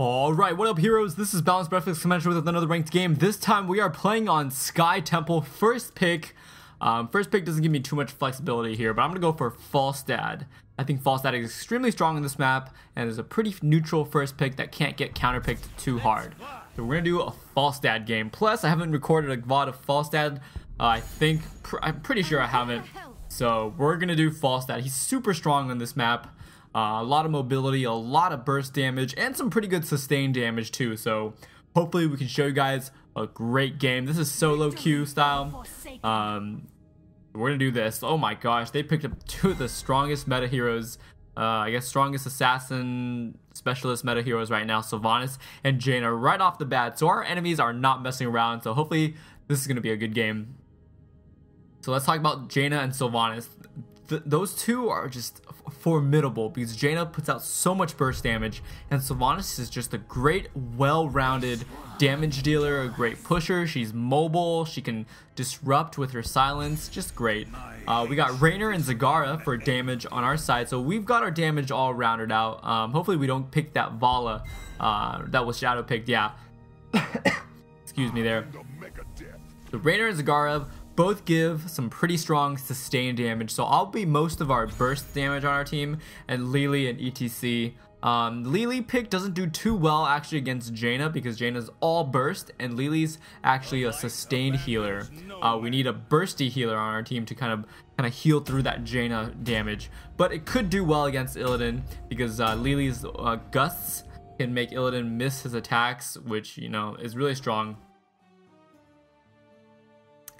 Alright, what up heroes? This is Balanced Breakfast Commensurate with another ranked game. This time we are playing on Sky Temple. First pick. First pick doesn't give me too much flexibility here, but I'm going to go for Falstad. I think Falstad is extremely strong in this map and is a pretty neutral first pick that can't get counterpicked too hard. So we're going to do a Falstad game. Plus, I haven't recorded a VOD of Falstad. I'm pretty sure I haven't. So we're going to do Falstad. He's super strong on this map. A lot of mobility, a lot of burst damage, and some pretty good sustained damage too. So hopefully we can show you guys a great game. This is solo queue style. We're gonna do this. Oh my gosh, they picked up two of the strongest meta heroes. I guess strongest assassin specialist meta heroes right now, Sylvanas and Jaina, right off the bat. So our enemies are not messing around. So hopefully this is gonna be a good game. So let's talk about Jaina and Sylvanas. Those two are just formidable because Jaina puts out so much burst damage and Sylvanas is just a great well-rounded damage dealer, a great pusher. She's mobile, she can disrupt with her silence, just great. We got Raynor and Zagara for damage on our side, so we've got our damage all rounded out. Hopefully we don't pick that Vala that was shadow picked. Yeah. Excuse me there. The Raynor and Zagara both give some pretty strong sustained damage, so I'll be most of our burst damage on our team, and Lily and ETC. Lily pick doesn't do too well actually against Jaina because Jaina's all burst and Lily's actually a sustained healer. We need a bursty healer on our team to kind of heal through that Jaina damage, but it could do well against Illidan because Lily's gusts can make Illidan miss his attacks, which, you know, is really strong.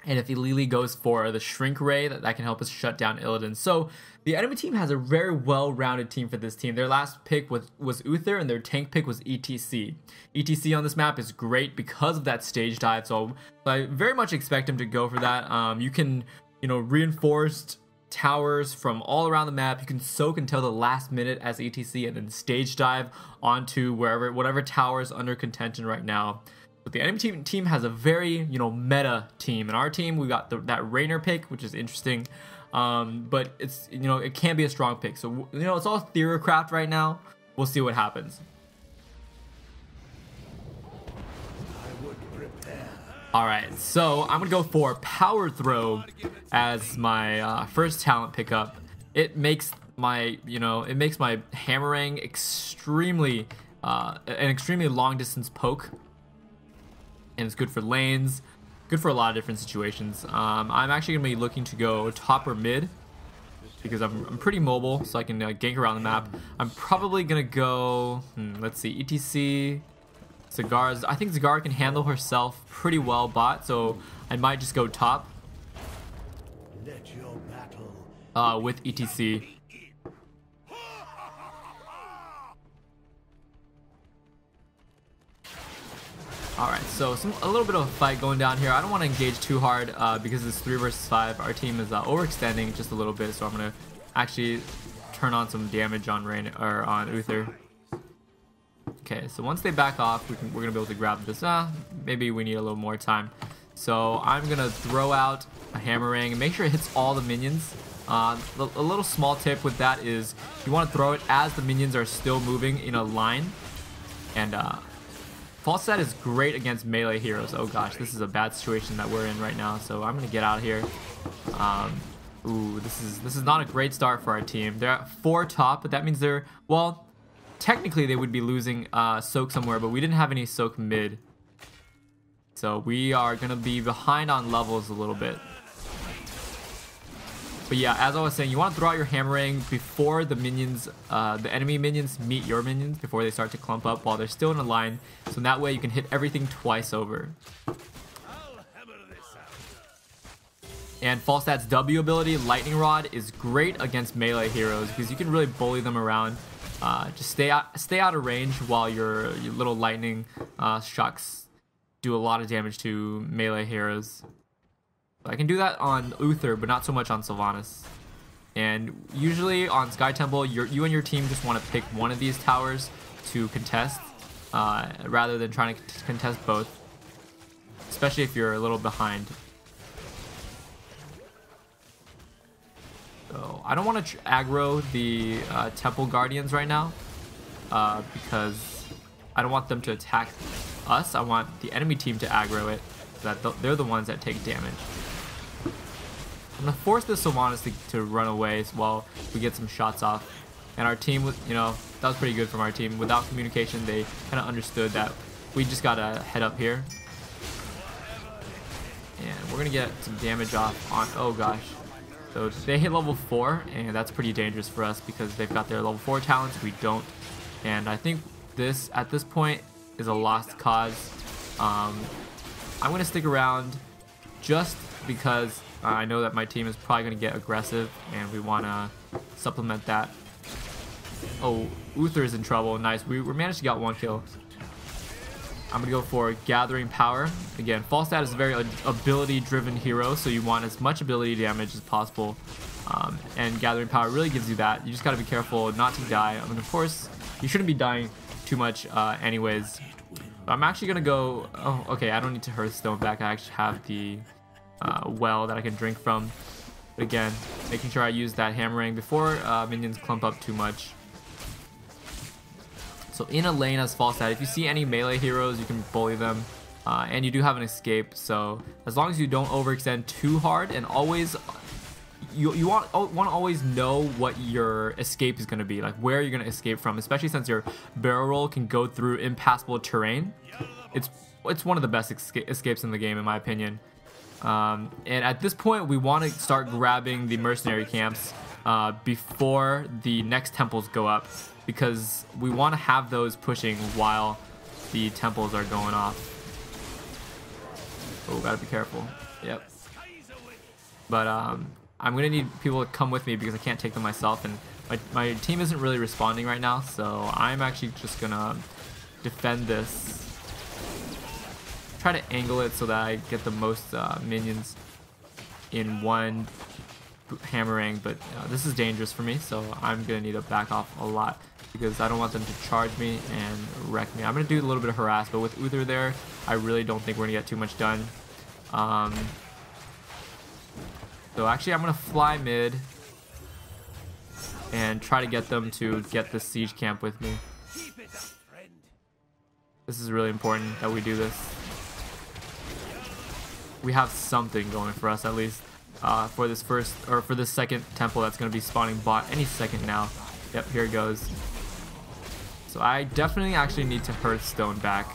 And if Lily goes for the Shrink Ray, that can help us shut down Illidan. So the enemy team has a very well-rounded team for this team. Their last pick was Uther, and their tank pick was ETC. ETC on this map is great because of that stage dive, so I very much expect him to go for that. You can, reinforced towers from all around the map. You can soak until the last minute as ETC, and then stage dive onto whatever tower is under contention right now. But the enemy team has a very, meta team. In our team, we got that Raynor pick, which is interesting. But it's, it can be a strong pick. So, it's all theorycraft right now. We'll see what happens. Alright, so I'm going to go for Power Throw as my first talent pickup. It makes my, hammering extremely, an extremely long distance poke. And it's good for lanes, good for a lot of different situations. I'm actually going to be looking to go top or mid because I'm pretty mobile, so I can gank around the map. I'm probably going to go, let's see, ETC, Zagara. I think Zagara can handle herself pretty well bot, so I might just go top with ETC. Alright, so a little bit of a fight going down here. I don't want to engage too hard because it's 3 versus 5. Our team is overextending just a little bit, so I'm going to actually turn on some damage on on Uther. Okay, so once they back off, we're going to be able to grab this. Maybe we need a little more time. So I'm going to throw out a Hammering and make sure it hits all the minions. A little small tip with that is you want to throw it as the minions are still moving in a line. And Falstad is great against melee heroes. Oh gosh, this is a bad situation that we're in right now, so I'm gonna get out of here. Ooh, this is not a great start for our team. They're at 4 top, but that means well, technically they would be losing soak somewhere, but we didn't have any soak mid. So we are gonna be behind on levels a little bit. But yeah, as I was saying, you want to throw out your Hammering before the minions, the enemy minions meet your minions, before they start to clump up while they're still in a line. So in that way you can hit everything twice over. And Falstad's W ability, Lightning Rod, is great against melee heroes because you can really bully them around. Just stay out of range while your little lightning shocks do a lot of damage to melee heroes. I can do that on Uther, but not so much on Sylvanas. And usually on Sky Temple, you and your team just want to pick one of these towers to contest, rather than trying to contest both, especially if you're a little behind. So I don't want to aggro the Temple Guardians right now, because I don't want them to attack us. I want the enemy team to aggro it, so that they're the ones that take damage. I'm gonna force the Sylvanas to run away while we get some shots off. And our team was, you know, that was pretty good from our team. Without communication, they kind of understood that we just gotta head up here. And we're gonna get some damage off on, oh gosh. So they hit level 4, and that's pretty dangerous for us because they've got their level 4 talents, we don't. And I think this, at this point, is a lost cause. I'm gonna stick around just because I know that my team is probably gonna get aggressive, and we wanna supplement that. Oh, Uther is in trouble. Nice. We managed to get 1 kill. I'm gonna go for Gathering Power. Again, Falstad is a very ability-driven hero, so you want as much ability damage as possible. And Gathering Power really gives you that. You just gotta be careful not to die. I mean, of course, you shouldn't be dying too much anyways. But I'm actually gonna go... Oh, okay, I don't need to Hearthstone back. I actually have the well that I can drink from. But again, making sure I use that hammering before minions clump up too much. So in a lane as Falstad, if you see any melee heroes, you can bully them. And you do have an escape, so as long as you don't overextend too hard, and always... You want to always know what your escape is going to be, like where you're going to escape from, especially since your barrel roll can go through impassable terrain. It's one of the best escapes in the game, in my opinion. And at this point, we want to start grabbing the mercenary camps before the next temples go up, because we want to have those pushing while the temples are going off. Oh, gotta be careful. Yep. But I'm gonna need people to come with me because I can't take them myself, and my team isn't really responding right now, so I'm actually just gonna defend this. Try to angle it so that I get the most minions in one hammering, but this is dangerous for me, so I'm gonna need to back off a lot because I don't want them to charge me and wreck me. I'm gonna do a little bit of harass, but with Uther there, I really don't think we're gonna get too much done. So actually, I'm gonna fly mid and try to get them to get this siege camp with me. This is really important that we do this. We have something going for us at least for this first, or for this second temple that's gonna be spawning bot any second now. Yep, here it goes. So I definitely actually need to Hearthstone back,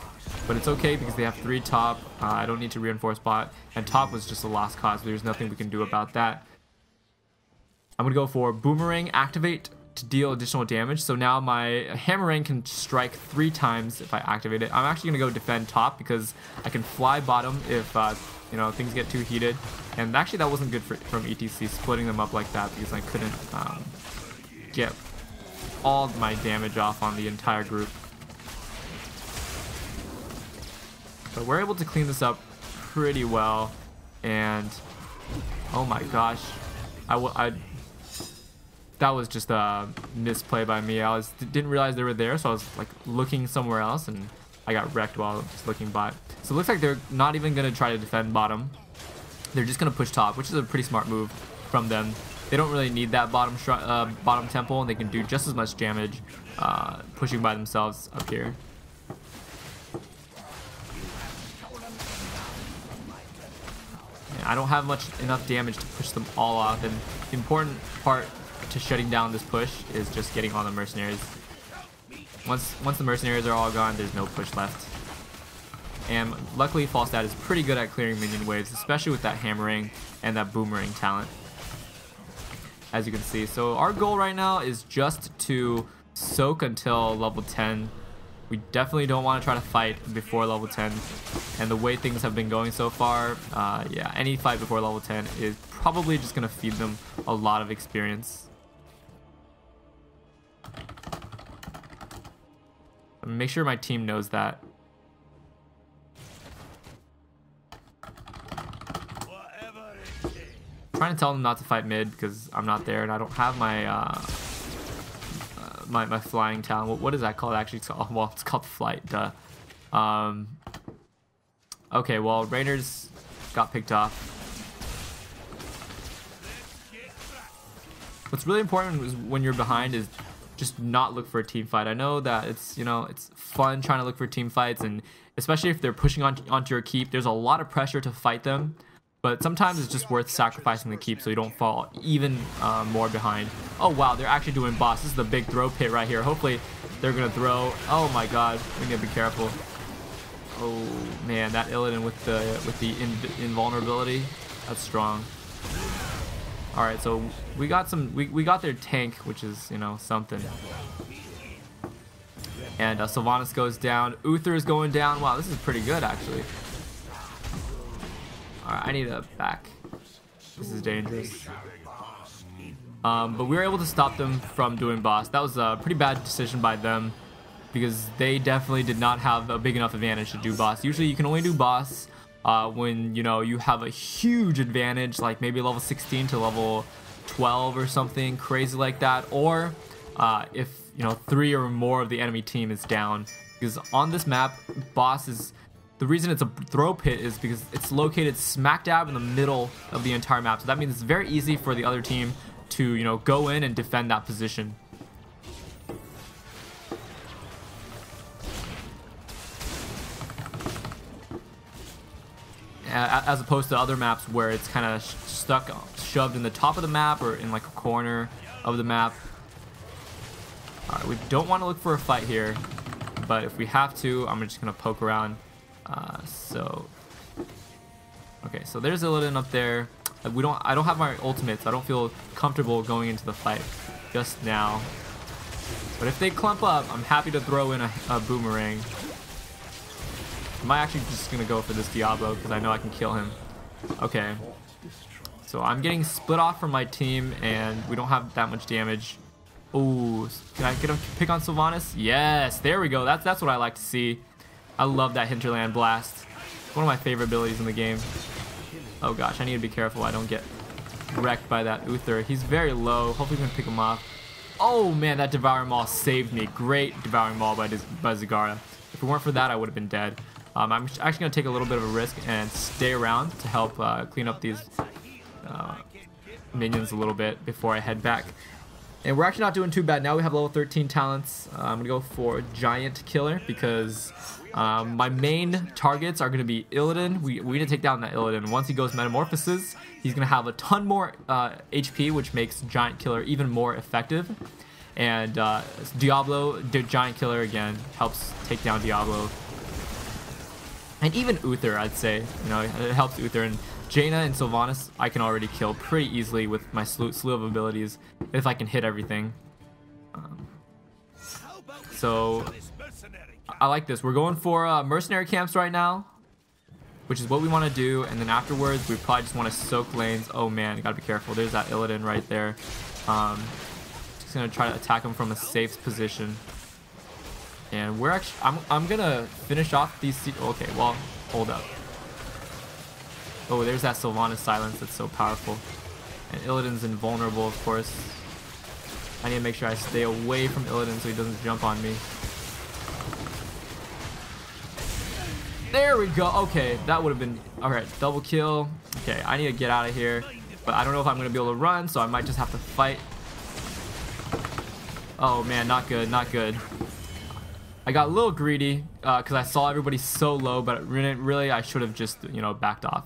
but it's okay because they have 3 top. I don't need to reinforce bot, and top was just a lost cause. There's nothing we can do about that. I'm gonna go for Boomerang Activate to deal additional damage. So now my Hammerang can strike 3 times if I activate it. I'm actually gonna go defend top because I can fly bottom if you know, things get too heated. And actually that wasn't good from ETC, splitting them up like that, because I couldn't get all my damage off on the entire group. But we're able to clean this up pretty well, and oh my gosh, that was just a misplay by me. I didn't realize they were there, so I was like looking somewhere else, and I got wrecked while just looking bot. So it looks like they're not even gonna try to defend bottom. They're just gonna push top, which is a pretty smart move from them. They don't really need that bottom temple, and they can do just as much damage pushing by themselves up here. I don't have enough damage to push them all off, and the important part to shutting down this push is just getting all the mercenaries. Once the mercenaries are all gone, there's no push left. And luckily Falstad is pretty good at clearing minion waves, especially with that hammering and that boomerang talent, as you can see. So our goal right now is just to soak until level 10. We definitely don't want to try to fight before level 10, and the way things have been going so far, yeah, any fight before level 10 is probably just going to feed them a lot of experience. Make sure my team knows that. I'm trying to tell them not to fight mid because I'm not there and I don't have my my flying talent. What is that called actually? Well, it's called flight, duh. Okay, well, Raynors got picked off. What's really important is when you're behind is just not look for a team fight. I know that it's, you know, it's fun trying to look for team fights, and especially if they're pushing onto your keep, there's a lot of pressure to fight them. But sometimes it's just worth sacrificing the keep so you don't fall even more behind. Oh wow, they're actually doing boss. This is the big throw pit right here. Hopefully they're gonna throw. Oh my god, we need to be careful. Oh man, that Illidan with the invulnerability, that's strong. All right, so we got some. We got their tank, which is, you know, something. And Sylvanas goes down. Uther is going down. Wow, this is pretty good actually. Alright, I need a back. This is dangerous. But we were able to stop them from doing boss. That was a pretty bad decision by them, because they definitely did not have a big enough advantage to do boss. Usually you can only do boss when, you know, you have a huge advantage, like maybe level 16 to level 12 or something crazy like that, or if, you know, 3 or more of the enemy team is down. Because on this map, boss is... The reason it's a throw pit is because it's located smack dab in the middle of the entire map. So that means it's very easy for the other team to, you know, go in and defend that position. As opposed to other maps where it's kind of shoved in the top of the map or in like a corner of the map. Alright, we don't want to look for a fight here, but if we have to, I'm just going to poke around. Okay, so there's Illidan up there. I don't have my ultimates. I don't feel comfortable going into the fight just now. But if they clump up, I'm happy to throw in a boomerang. I'm actually just gonna go for this Diablo because I know I can kill him. Okay, so I'm getting split off from my team, and we don't have that much damage. Ooh, can I get a pick on Sylvanas? Yes, there we go. That's what I like to see. I love that Hinterland Blast. One of my favorite abilities in the game. Oh gosh, I need to be careful I don't get wrecked by that Uther. He's very low. Hopefully we can pick him off. Oh man, that Devouring Maul saved me. Great Devouring Maul by Zagara. If it weren't for that, I would have been dead. I'm actually going to take a little bit of a risk and stay around to help clean up these minions a little bit before I head back. And we're actually not doing too bad. Now we have level 13 talents. I'm going to go for Giant Killer because my main targets are going to be Illidan. We need to take down that Illidan. Once he goes Metamorphosis, he's going to have a ton more HP, which makes Giant Killer even more effective. And Diablo, Giant Killer again, helps take down Diablo. And even Uther, I'd say. You know, it helps Uther. And Jaina and Sylvanas, I can already kill pretty easily with my slew of abilities if I can hit everything. So I like this. We're going for mercenary camps right now, which is what we want to do. And then afterwards, we probably just want to soak lanes. Oh man, you gotta be careful. There's that Illidan right there. Just gonna try to attack him from a safe position. And we're actually, I'm gonna finish off these. Okay, well, hold up. Oh, there's that Sylvanas silence that's so powerful. And Illidan's invulnerable, of course. I need to make sure I stay away from Illidan so he doesn't jump on me. There we go. Okay, that would have been... Alright, double kill. Okay, I need to get out of here. But I don't know if I'm going to be able to run, so I might just have to fight. Oh man, not good, not good. I got a little greedy because I saw everybody so low, but really I should have just, you know, backed off.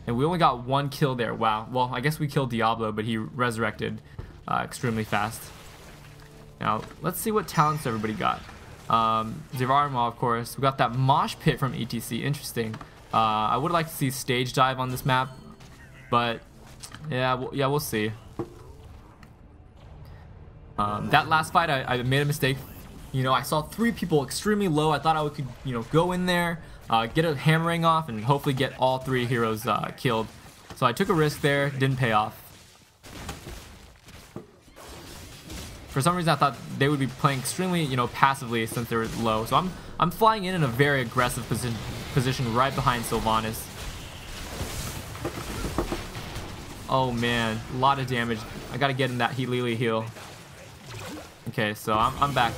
And we only got 1 kill there. Wow. Well, I guess we killed Diablo, but he resurrected extremely fast. Now, let's see what talents everybody got. Zivarma, of course. We got that Mosh Pit from ETC. Interesting. I would like to see Stage Dive on this map, but yeah, we'll see. That last fight, I made a mistake. You know, I saw 3 people extremely low. I thought I could, you know, go in there, get a hammering off, and hopefully get all 3 heroes killed. So I took a risk there, didn't pay off. For some reason, I thought they would be playing extremely, you know, passively since they were low. So I'm flying in a very aggressive position right behind Sylvanas. Oh man, a lot of damage. I gotta get in that Lily heal. Okay, so I'm back.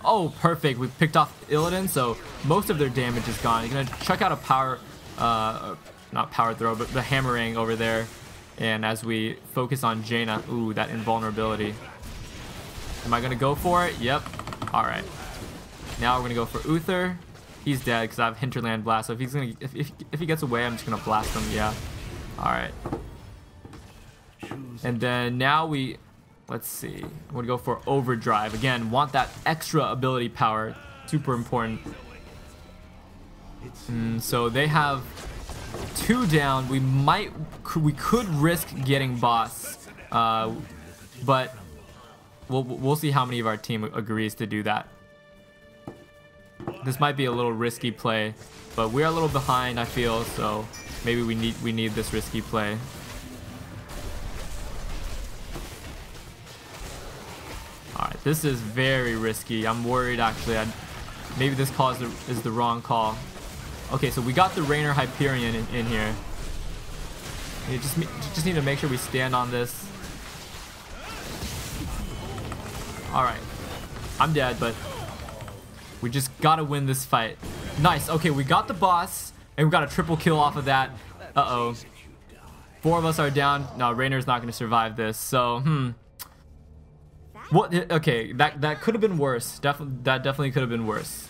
Oh, perfect. We picked off Illidan, so most of their damage is gone. You're gonna check out a power, not power throw, but the hammering over there. And as we focus on Jaina, ooh, that invulnerability. Am I gonna go for it? Yep. All right. Now we're gonna go for Uther. He's dead because I have Hinterland Blast. So if he's gonna, if he gets away, I'm just gonna blast him. Yeah. All right. And then now let's see. I'm gonna go for Overdrive again. Want that extra ability power? Super important. So they have 2 down. We could risk getting boss, but we'll see how many of our team agrees to do that. This might be a little risky play, but we're a little behind, I feel, so maybe we need this risky play. Alright, this is very risky. I'm worried actually. Maybe this call is the wrong call. Okay, so we got the Rainer Hyperion in here. You just need to make sure we stand on this. Alright. I'm dead, but we just gotta win this fight. Nice. Okay, we got the boss, and we got a triple kill off of that. Uh-oh. 4 of us are down. No, Rainer's not gonna survive this. So, What? Okay, that could have been worse. That definitely could have been worse.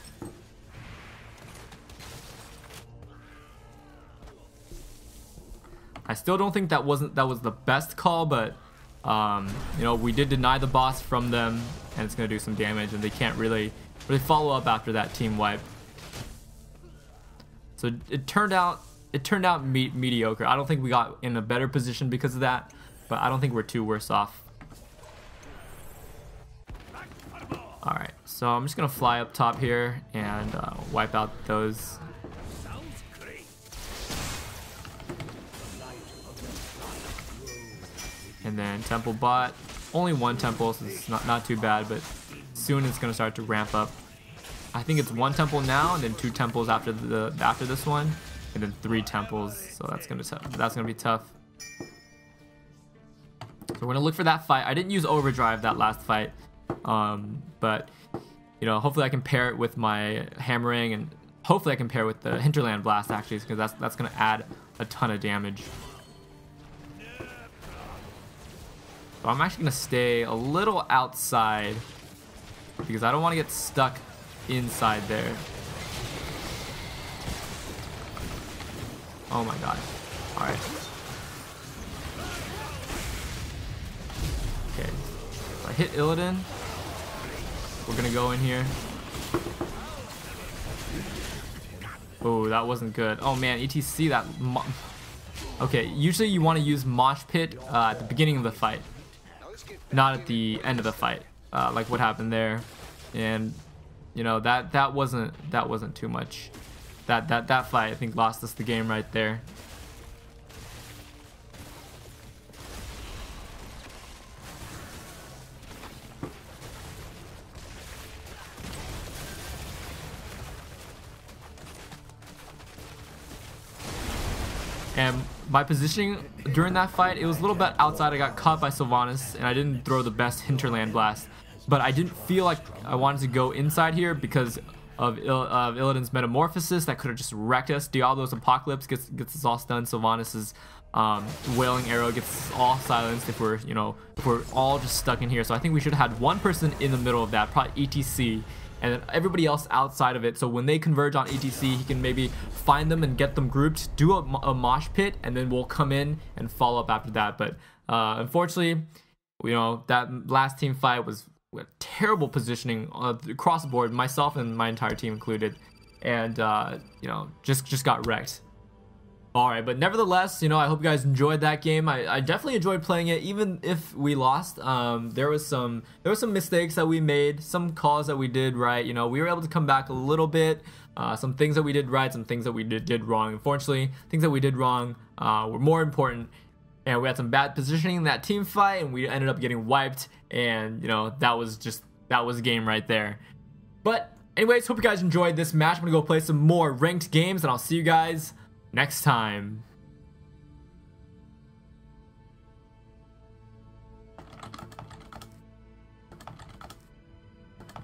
I still don't think that was the best call, but you know, we did deny the boss from them, and it's gonna do some damage, and they can't really follow up after that team wipe. So it turned out mediocre. I don't think we got in a better position because of that, but I don't think we're too worse off. Alright, so I'm just gonna fly up top here and wipe out those. And then temple bot. Only 1 temple, so it's not too bad, but soon it's gonna start to ramp up. I think it's 1 temple now, and then 2 temples after this one, and then 3 temples. So that's gonna be tough. So we're gonna look for that fight. I didn't use Overdrive that last fight, but you know, hopefully I can pair it with my hammering, and hopefully I can pair it with the Hinterland Blast actually, because that's gonna add a ton of damage. So I'm actually gonna stay a little outside because I don't want to get stuck inside there. Oh my god. Alright. Okay. So I hit Illidan. We're gonna go in here. Oh, that wasn't good. Oh man, ETC that. Okay, usually you want to use Mosh Pit at the beginning of the fight, not at the end of the fight, like what happened there. And you know, that wasn't too much. That fight I think lost us the game right there. And my positioning during that fight, it was a little bit outside. I got caught by Sylvanas, and I didn't throw the best Hinterland Blast. But I didn't feel like I wanted to go inside here because of Illidan's Metamorphosis. That could have just wrecked us. Diablo's Apocalypse gets us all stunned. Sylvanas' Wailing Arrow gets us all silenced if we're all just stuck in here. So I think we should have had 1 person in the middle of that, probably ETC. And then everybody else outside of it, so when they converge on ETC, he can maybe find them and get them grouped, do a mosh pit, and then we'll come in and follow up after that. But unfortunately, you know, that last team fight was terrible positioning across the board, myself and my entire team included, and you know, just got wrecked. Alright, but nevertheless, you know, I hope you guys enjoyed that game. I definitely enjoyed playing it, even if we lost. There was some mistakes that we made, some calls that we did right. You know, we were able to come back a little bit. Some things that we did right, some things that we did wrong. Unfortunately, things that we did wrong were more important. And we had some bad positioning in that team fight, and we ended up getting wiped. And, you know, that was game right there. But anyways, hope you guys enjoyed this match. I'm going to go play some more ranked games, and I'll see you guys next time.